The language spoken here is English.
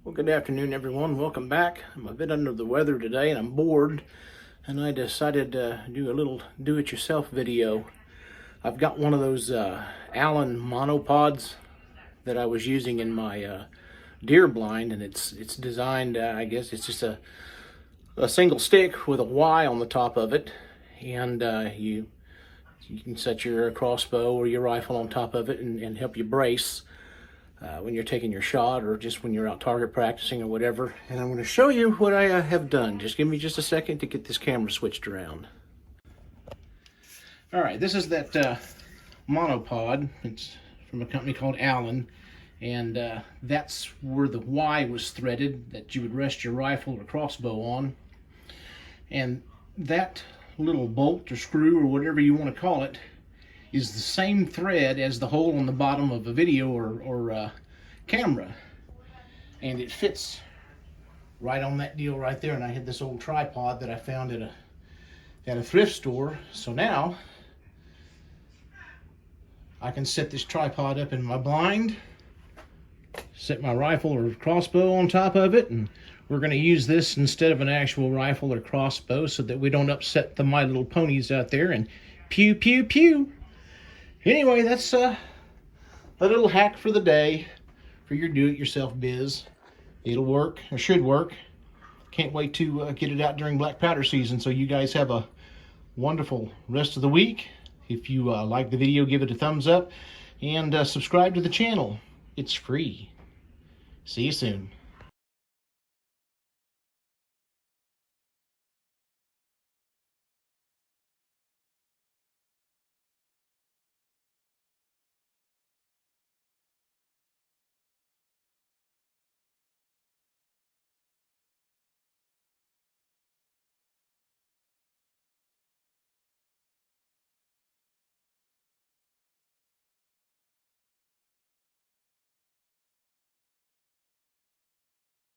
Well, good afternoon, everyone. Welcome back. I'm a bit under the weather today and I'm bored, and I decided to do a little do-it-yourself video. I've got one of those Allen monopods that I was using in my deer blind, and it's designed, I guess it's just a single stick with a Y on the top of it, and you can set your crossbow or your rifle on top of it and help you brace when you're taking your shot, or just when you're out target practicing or whatever. And I'm going to show you what I have done. Just give me just a second to get this camera switched around. All right, this is that monopod. It's from a company called Allen, and that's where the Y was threaded that you would rest your rifle or crossbow on. And that little bolt or screw or whatever you want to call it is the same thread as the hole on the bottom of a video or camera, and it fits right on that deal right there. And I had this old tripod that I found at a thrift store, so now I can set this tripod up in my blind, set my rifle or crossbow on top of it, and we're going to use this instead of an actual rifle or crossbow so that we don't upset the My Little Ponies out there and pew pew pew. Anyway, that's a little hack for the day for your do-it-yourself biz. It'll work, or should work. Can't wait to get it out during black powder season. So you guys have a wonderful rest of the week. If you like the video, give it a thumbs up and subscribe to the channel. It's free. See you soon.